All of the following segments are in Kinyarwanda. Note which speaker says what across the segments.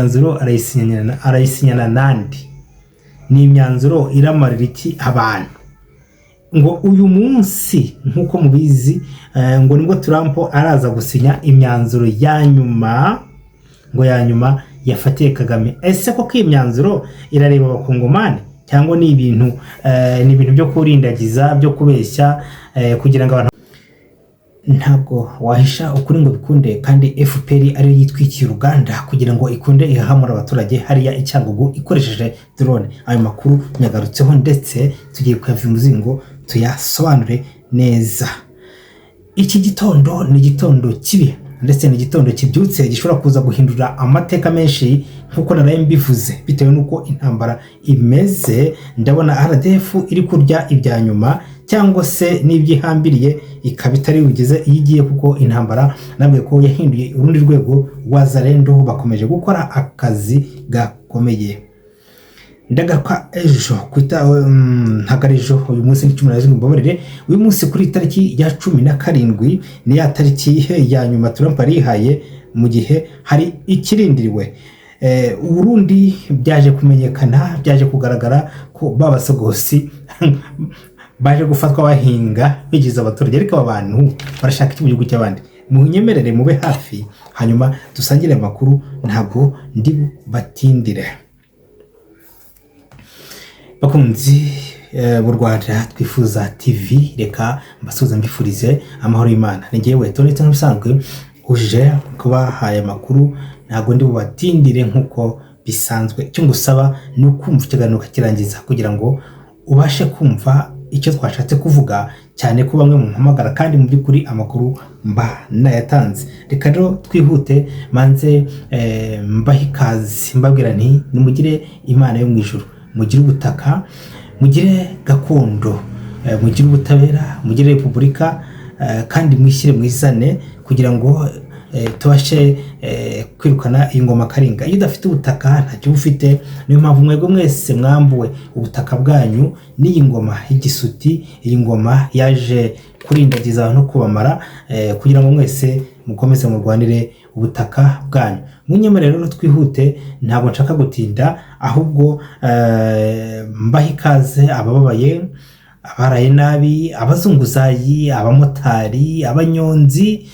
Speaker 1: imyanzuro arayisinyana nandi, ni imyanzuro iramarira iki abantu? Ngo uyu munsi nkuko mubizi ngo nibwo Trump araza gusinya imyanzuro ya nyuma, ngo ya nyuma yafatiye Kagame. Ese koko imyanzuro irareba abakongomani cyangwa ni ibintu byo kurindagiza, byo kubeshya kugira ngo abantu? Ntabwo wahisha ukuri ngo bikunde, kandi FPR ari yitwikiye Uganda kugira ngo ikunde ihahamura abaturage hariya icyangugu ikoresheje drone. Ayo makuru nyagarutseho ndetse tugiye kuyava umuzingo tuyasobanure neza. Iki gitondo ni igitondo kibi ndetse ni igitondo kibyutse gishobora kuza guhindura amateka menshi nkuko naraye mbivuze, bitewe nuko intambara imeze. Ndabona RDF iri kurya ibya nyuma cyangwa se n'ibyihambiriye ikaba itari bugeze igiye, kuko intambara nabwe ko yahinduye urundi rwego. Wazalendo bakomeje gukora akazi gakomeye. Ndagaruka ejo kwita ntagarejo uyu munsi ni 17 mbabarire. Uyu munsi kuri tariki ya 17 ni ya tariki ya nyuma Trump arihaye mu gihe hari ikirindiriwe. Uburundi byaje kumenyekana, byaje kugaragara ko babasogosi baje gufatwa bahinga bigize abaturage, ariko abantu barashaka iki mu gihugu cy'abandi. Munyemerere mube hafi hanyuma dusangire amakuru, ntabwo ndi batindire. Bakunzi b'u Rwanda Twifuza TV, reka mbasuhuze mbifurize amahoro y'Imana. Ni ngewe Tonetse nk'ibisanzwe uje kubahaye amakuru, ntabwo ndi bubatindire nkuko bisanzwe. Icyo ngusaba ni ukumva ikiganiro kirangiza kugira ngo ubashe kumva icyo twashatse kuvuga, cyane ko bamwe mu mpamagara kandi mu by'ukuri amakuru mba nayatanze. Reka rero twihute manze mbahe ikaze, mbabwira nti nimugire Imana yo mu ijuru, mugire ubutaka, mugire gakondo, mugire ubutabera, mugire repubulika, kandi mwishyire mwizane kugira ngo tubashe kwirukana ingoma karinga. Iyo udafite ubutaka ntacyo ufite. Niyo mpamvu mwego mwese mwambuwe ubutaka bwanyu n'iyi ngoma y'igisuti. Iyi ngoma yaje kurindagiza abantu kubamara, kugira ngo mwese mukomeze murwanire ubutaka bwanyu. Munyemerere rero twihute, ntabwo nshaka gutinda, ahubwo mbahe ikaze abababaye, abaraye nabi, abazunguzayi, abamotari, abanyonzi,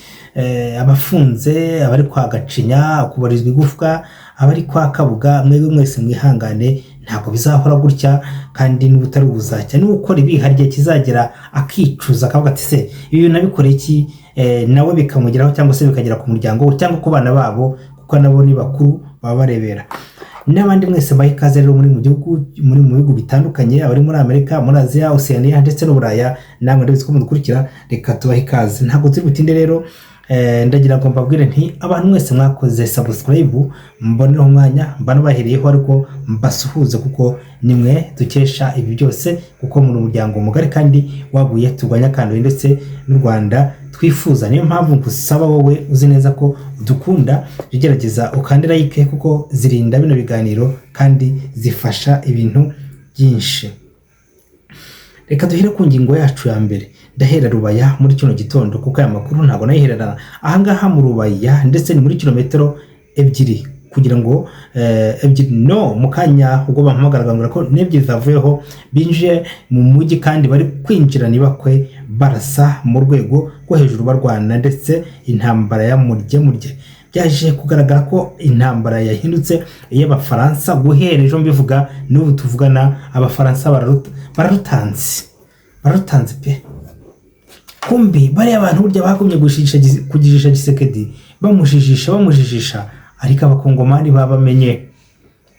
Speaker 1: abafunze, abari kwa Gacinya, kubarizwa igufwa, abari kwa Kabuga. Mwebwe mwese mwihangane, ntabwo bizahora gutya, kandi n'ubutari buzacya. Ni ukora ibi hari igihe kizagera akicuza akavuga ati se ibi nabikoreye iki, nawe bikamugeraho cyangwa se bikagera ku muryango we cyangwa ku bana babo, kuko nabo ni bakuru baba barebera. N'abandi mwese bahe ikaze rero muri mu bihugu bitandukanye, abari muri Amerika, muri Aziya, Oceania ndetse n'Uburaya, namwe ndabizi ko mudukurikira. Reka tubahe ikaze, ntabwo turi butinde rero. Ndagira ngo mbabwire nti abantu mwese mwakoze subscribe, mbonera umwanya mbanabahiriyeho, ariko mbasuhuze kuko nimwe dukesha ibi byose, kuko muri umuryango mugari kandi waguye turwanya kandi ndetse n'u Rwanda twifuza. Niyo mpamvu ngusaba wowe uzi neza ko dukunda, ugerageza ukandira like, kuko zirinda bino biganiro kandi zifasha ibintu byinshi. Reka duhere ku ngingo yacu ya mbere. Ndahera Rubaya muri kino gitondo, kuko aya makuru ntabwo nayihererana ahangaha mu Rubaya, ndetse ni muri kilometero 2 kugira ngo no mukanya ubwo bampamagara ko n'ebyiri zavuyeho binje mu mujyi, kandi bari kwinjira nibakwe barasa mu rwego rwo hejuru barwana, ndetse intambara ya murye. Byaje kugaragara ko intambara yahindutse y'Abafaransa. Guhera ejo mbivuga n'ubu tuvugana, Abafaransa bararutanze pe. Kumbi bari abantu burya bagumye kujijisha Gisekedi, bamujijisha, ariko abakongomani babamenye.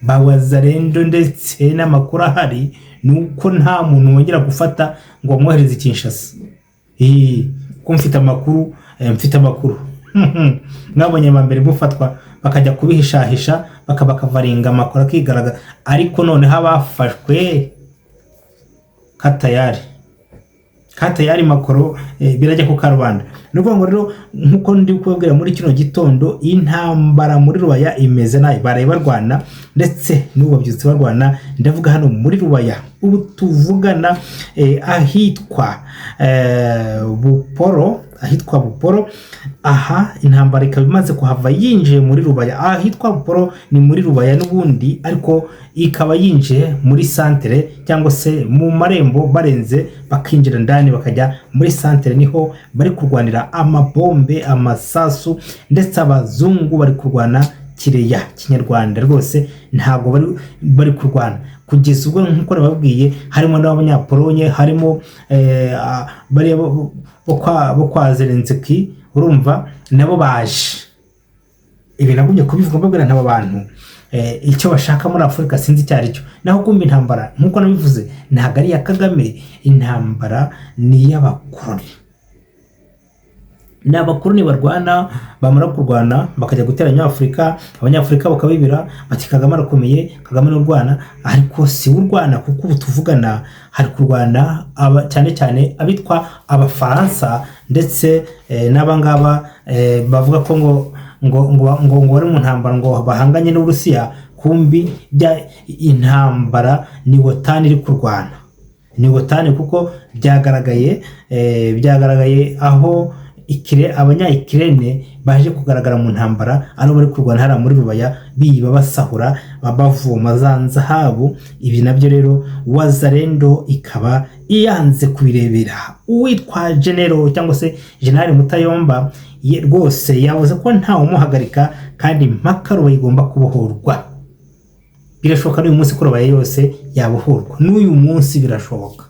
Speaker 1: Bawazalendo ndetse n'amakuru ahari nuko nta muntu wongera gufata ngo amwohereze Kinshasa. Ko mfite amakuru mwabonye mbere mufatwa bakajya kubihishahisha, bakavaringa amakuru akigaragaza, ariko none habafashwe katayari makoro birajya ku karubanda. Nuko ngo rero nkuko ndi kubabwira muri kino gitondo, intambara muri Rubaya imeze nayo, baraye barwana ndetse n'ubabyutse barwana. Ndavuga hano muri Rubaya ubu tuvugana ahitwa Buporo, ahitwa Buporo. Aha intambara ikaba imaze kuhava yinjiye muri Rubaya. Ahitwa Buporo ni muri Rubaya n'ubundi, ariko ikaba yinjiye muri santere cyangwa se mu marembo, barenze bakinjira ndani bakajya muri santere, niho bari kurwanira amabombe, amasasu, ndetse abazungu bari kurwana kireya kinyarwanda rwose, ntabwo bari kurwana kugeza ubwo nk'uko nababwiye, harimo n'abanyapolonye, harimo bari bo kwa Zelensky, urumva nabo baje. Ibi nagumye kubivuga mbabwira n'aba bantu icyo bashaka muri Afurika sinzi icyo ari cyo. Naho kumva intambara nk'uko nabivuze ntabwo ari iya Kagame, intambara ni iy'abakoloni. N'abakoloni barwana, bamara kurwana bakajya gutera Abanyafurika bakabibira bati Kagame arakomeye, Kagame n'u Rwanda, ariko si u Rwanda kuko ubu tuvugana hari kurwana cyane cyane abitwa Abafaransa, ndetse n'abangaba bavuga ko ngo bari mu ntambara, ngo bahanganye n'Uburusiya. Kumbi intambara ni OTAN iri kurwana, ni OTAN kuko byagaragaye aho abanya-Ukraine baje kugaragara mu ntambara, ano bari kurwana hariya muri Rubaya, biba basahura bavoma za nzahabu. Ibi nabyo rero Wazalendo ikaba iyanze kubirebera. Uwitwa General cyangwa se General Mutayomba rwose yavuze ko ntawe umuhagarika, kandi impaka Rubaya igomba kubohorwa. Birashoboka n'uyu munsi ko Rubaya yose yabohorwa, n'uyu munsi birashoboka.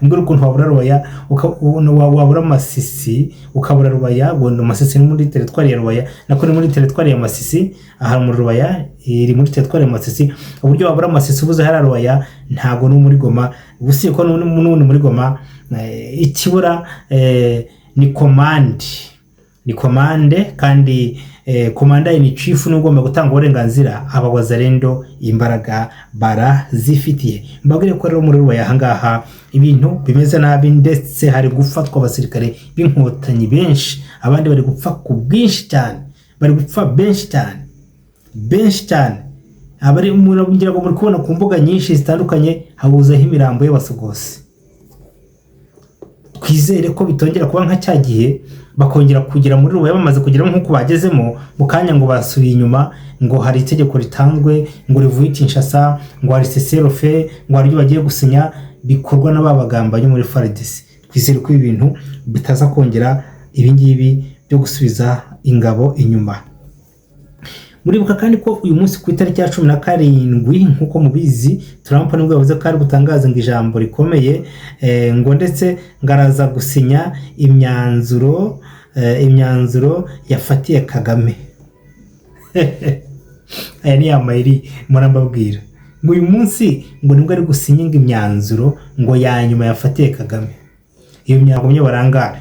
Speaker 1: Mbwira ukuntu wabura Rubaya, wabura Masisi, ukabura Rubaya. Gondo Masisi ni muri teritwari ya Rubaya, nako ni muri teritwari ya Masisi. Aha muri Rubaya iri muri teritwari ya Masisi. Uburyo wabura Masisi ubuze hari Rubaya ntago no muri Goma, ubusiye ko n'ubundi muri Goma. Ikibura ni komande, kandi komanda ni chief n'ugomba gutanga uburenganzira. Aba Wazalendo imbaraga barazifitiye. Mbabwire ko rero muri Rubaya ahangaha ibintu bimeze nabi, ndetse hari gufatwa abasirikare b'inkotanyi benshi, abandi bari gupfa ku bwinshi cyane, bari gupfa benshi cyane. Abari muri kubona ku mbuga nyinshi zitandukanye habuzeho imirambo y'abasogose. Twizere ko bitongera kuba nka cyagihe, bakongera kugira muri Rubaya bamaze kugira nk'uko bagezemo mu kanya, ngo basubiye inyuma, ngo hari itegeko ritanzwe, ngo rivuye Kinshasa, ngo hari cessez-le-feu, ngo hari ibyo bagiye gusinya, bikorwa n'ababagambanye muri FARDC. Twizere ko ibintu bitaza kongera ibingibi byo gusubiza ingabo inyuma. Muribuka kandi ko uyu munsi ku itariki ya 17 nk'uko mubizi, Trump nibwo yavuze ko ari gutangaza ngo ijambo rikomeye, ngo ndetse ngaraza gusinya imyanzuro yafatiye Kagame. Aya ni amayeri murambabwira, ngo uyu munsi ngo nibwo ari gusinya imyanzuro ngo ya nyuma yafatiye Kagame. Iyo myanzuro barangara,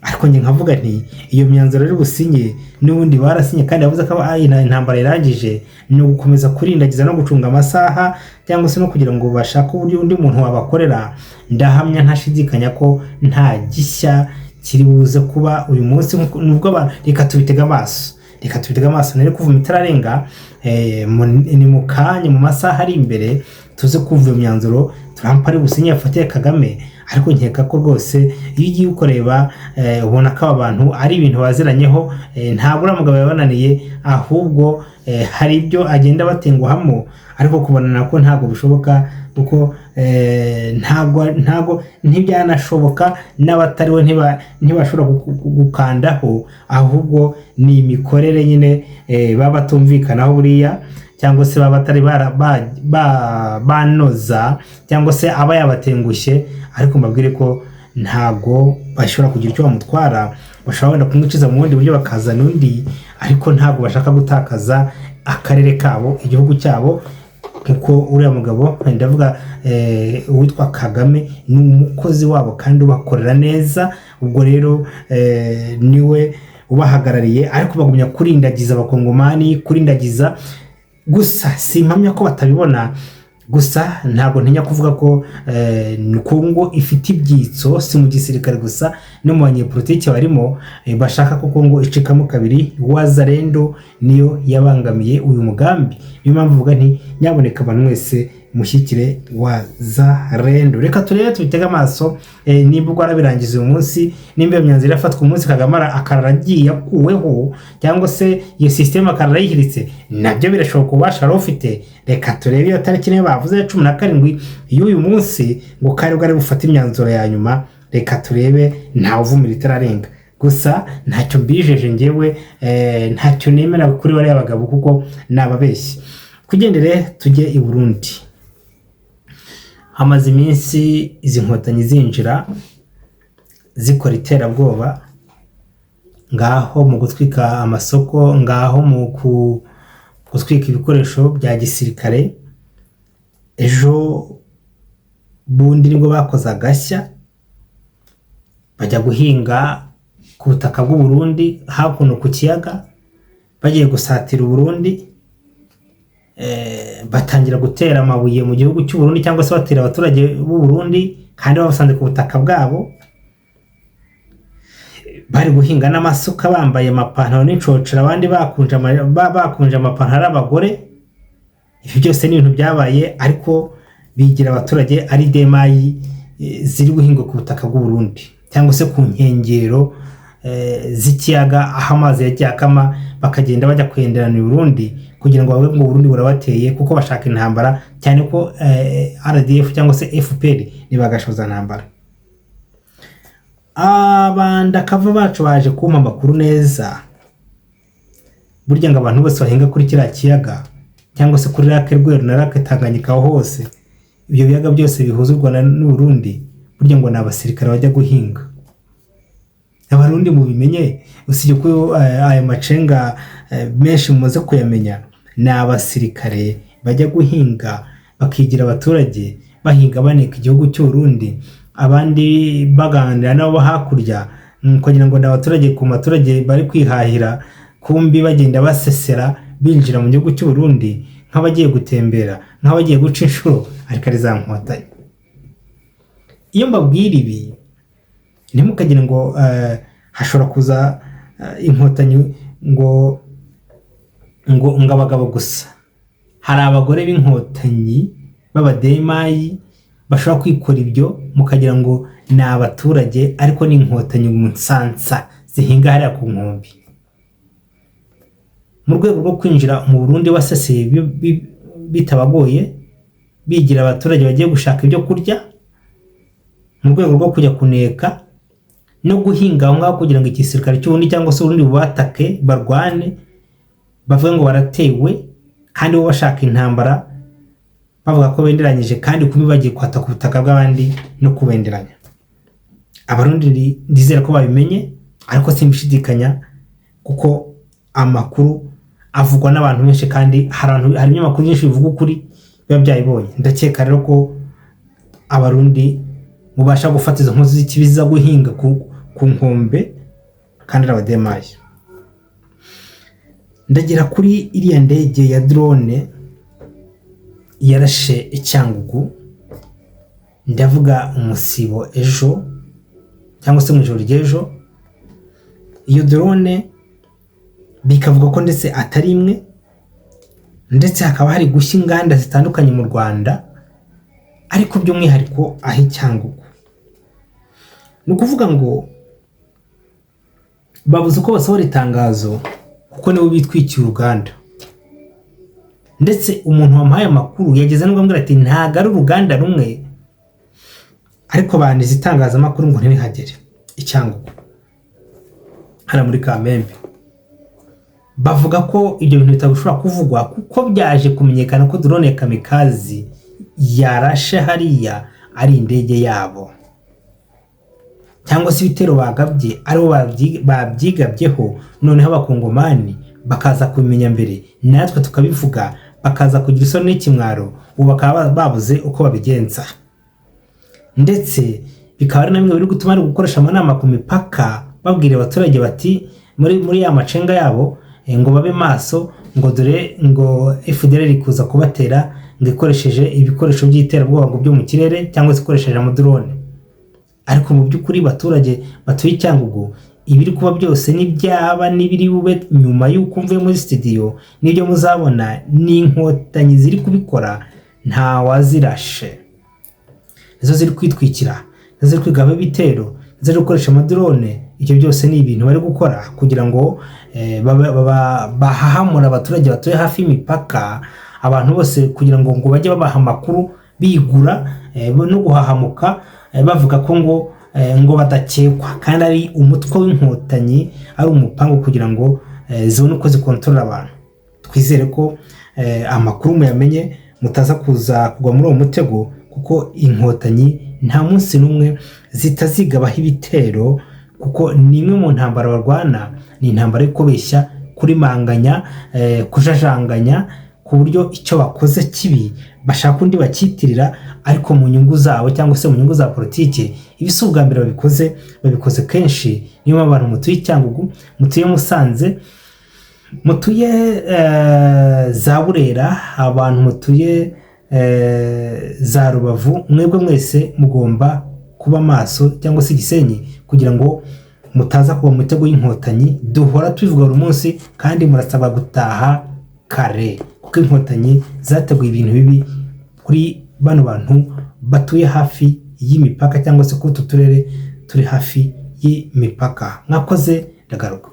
Speaker 1: ariko nge nkavuga nti iyo myanzuro ari businye n'ubundi barasinye, kandi yavuze ko intambara irangije, no gukomeza kurindagiza no gucunga amasaha, cyangwa se no kugira ngo bashake uburyo undi muntu wabakorera. Ndahamya ntashidikanya ko nta gishya kiri buze kuba uyu munsi, nubwo abantu reka tubitega amaso nere kuva mitararenga ni mu kanya mu masaha ari imbere tuze kuva iyo myanzuro Trump ari businye yafatiye Kagame. Ariko nkeka ko rwose iyo ugiye ukoreba ubona ko abantu ari ibintu baziranyeho, ntabwo uramugabo yabananiye, ahubwo hari ibyo agenda batenguhamo, ariko kubonana ko ntabwo bishoboka, kuko ntabwo ntibyanashoboka, n'abatariwe ntibashobora gukandaho, ahubwo ni imikorere nyine baba batumvikanaho buriya, cyangwa se baba batari banoza, cyangwa se aba yabatengushye. Ariko mbabwire ko ntabwo bashobora kugira icyo bamutwara, bashobora wenda kumwiciza mu bundi buryo bakazana undi, ariko ntabwo bashaka gutakaza akarere kabo, igihugu cyabo. Kuko uriya mugabo ndavuga uwitwa Kagame ni umukozi wabo kandi ubakorera neza. Ubwo rero niwe ubahagarariye, ariko bagumya kurindagiza abakongomani, kurindagiza gusa. Simpamya ko batabibona, gusa ntabwo ntinya kuvuga ko Kongo ifite ibyitso, si mu gisirikare gusa, no mu banyepolitiki barimo bashaka ko Kongo icikamo kabiri. Wazalendo niyo yabangamiye uyu mugambi. Niyo mpamvu vuga nti nyaboneka abantu mwese mushyikire wa Zarendo. Reka turebe tubitega amaso nimba ubwo arabirangiza uyu munsi, nimba iyo myanzuro irafatwa umunsi Kagame akararagiye yakuweho cyangwa se iyo system akararayihiritse, nabyo birashoboka ubasha rofite. Reka turebe iyo tariki niyo bavuze 17 y'uyu munsi ngo kari bwari bufata imyanzuro ya nyuma. Reka turebe ntawe uvumira itararenga. Gusa ntacyo mbijeje ngewe, ntacyo nemera kuri bari abagabo kuko nababeshye. Kugendere tujye i Burundi. Hamaze iminsi izi nkotanyi zinjira zikora iterabwoba, ngaho mu gutwika amasoko, ngaho mu gutwika ibikoresho bya gisirikare. Ejo bundi nibwo bakoze agashya bajya guhinga ku butaka bw'u Burundi hakuno ku kiyaga, bagiye gusatira u Burundi. Batangira gutera amabuye mu gihugu cy'u Burundi cyangwa se batera abaturage b'u Burundi kandi babasanze ku butaka bwabo. Bari guhinga n'amasuka bambaye amapantaro n'incocera, abandi bakunje amapantaro y'abagore. Ibyo byose ni ibintu byabaye, ariko bigira abaturage ari demayi ziri guhinga ku butaka bw'u Burundi cyangwa se ku nkengero z'ikiyaga aho amazi yagiye akama, bakagenda bajya kwenderana i Burundi kugira ngo babe ngo Burundi burabateye kuko bashaka intambara, cyane ko RDF cyangwa se FPR nibagashoza intambara. Abanda kava bacu baje kumpa amakuru neza. Burya ngo abantu bose bahinga kuri kiriya kiyaga cyangwa se kuri Lake Rweru na Lake Tanganyika hose, ibyo biyaga byose bihuza u Rwanda n'u Burundi, burya ngo n'abasirikare bajya guhinga. Abarundi mu bimenye, usibye ko aya macenga menshi mumaze kuyamenya, n'abasirikare bajya guhinga bakigira abaturage bahinga baneka igihugu cy'u Burundi, abandi baganira nabo hakurya kugira ngo n'abaturage ku maturage bari kwihahira, kumbi bagenda basesera binjira mu gihugu cy'u Burundi nk'abagiye gutembera, nk'abagiye guca inshuro, ariko ari za nkotanyi. Iyo mbabwira ibi ntimukagire ngo hashobora kuza inkotanyi ngo abagabo gusa. Hari abagore b'inkotanyi b'abademayi bashobora kwikora ibyo mukagira ngo ni abaturage, ariko ni inkotanyi mu nsansa zihinga hariya ku nkombe, mu rwego rwo kwinjira mu Burundi baseseye bitabagoye, bigira abaturage bagiye gushaka ibyo kurya, mu rwego rwo kujya kuneka no guhinga aho ngaho kugira ngo igisirikare cy'ubundi cyangwa se ubundi bubatake barwane, bavuga ngo baratewe kandi bo bashaka intambara, bavuga ko benderanyije kandi kubi bagiye kwata ku butaka bw'abandi no kubenderanya. Abarundi ndizera ko babimenye, ariko simbishidikanya kuko amakuru avugwa n'abantu benshi kandi hari ibinyamakuru byinshi bivuga ukuri biba byayibonye. Ndakeka rero ko abarundi mubasha gufata izo nkozi z'ikibiza guhinga ku nkombe kandi abademaye. Ndagira kuri iriya ndege ya drone yarashe Icyangugu, ndavuga umusibo ejo cyangwa se mu ijoro ry'ejo. Iyo drone bikavuga ko ndetse atari imwe, ndetse hakaba hari gushya inganda zitandukanye mu Rwanda, ariko by'umwihariko aho Icyangugu. Ni ukuvuga ngo babuze uko basohora itangazo kuko nibo bitwikiye uruganda, ndetse umuntu wamuhaye amakuru yageze no kumbwira ati ntago ari uruganda rumwe, ariko bandize itangazamakuru ngo ntibihagere Icyangugu hano muri Kamembe. Bavuga ko ibyo bintu bitashobora kuvugwa kuko byaje kumenyekana ko drone ya kamikazi yarashe hariya ari indege yabo, cyangwa se ibitero bagabye aribo babyigabyeho, noneho abakongomani bakaza kubimenya mbere, natwe tukabivuga, bakaza kugira isoni n'ikimwaro, ubu bakaba babuze uko babigenza. Ndetse bikaba ari namwe biri gutuma ari gukoresha amanama ku mipaka, babwira abaturage bati muri ya macenga yabo ngo babe maso, ngo dore ngo FDLR kuza kubatera ngo ikoresheje ibikoresho by'iterabwoba ngo byo mu kirere cyangwa se ikoresheje amadrone. Ariko mu by'ukuri baturage batuye Icyangugu, ibiri kuba byose n'ibyaba n'ibiri bube nyuma y'uko mvuye muri studio n'ibyo muzabona ni inkotanyi ziri kubikora nta wazirashe, nizo ziri kwitwikira, nizo ziri kwigaba ibitero, nizo ziri gukoresha amadrone. Ibyo byose ni ibintu bari gukora kugira ngo bahahamura abaturage batuye hafi y'imipaka, abantu bose kugira ngo bajye babaha amakuru bigura no guhahamuka, bavuga ko ngo badakekwa, kandi ari umutwe w'inkotanyi, ari umupango kugira ngo zibone uko zikontorora abantu. Twizere ko amakuru muyamenye, mutaza kuza kugwa muri uwo mutego, kuko inkotanyi nta munsi n'umwe zitazigabaho ibitero, kuko ni imwe mu ntambara barwana. Ni intambara yo kubeshya, kurimanganya, kujajanganya, ku buryo icyo bakoze kibi bashaka undi bakitirira, ariko mu nyungu zabo cyangwa se mu nyungu za politiki. Ibi si ubwa mbere babikoze kenshi. Niyo mpamvu abantu mutuye Cyangugu, mutuye Musanze, mutuye za Burera, abantu mutuye za Rubavu, mwebwe mwese mugomba kuba maso, cyangwa se Gisenyi, kugira ngo mutaza kuba mu mitego y'inkotanyi. Duhora tubivuga buri munsi, kandi murasaba gutaha kare, kuko inkotanyi zateguye ibintu bibi kuri bano bantu batuye hafi y'imipaka, cyangwa se kuri utu turere turi hafi y'imipaka. Mwakoze, ndagaruka.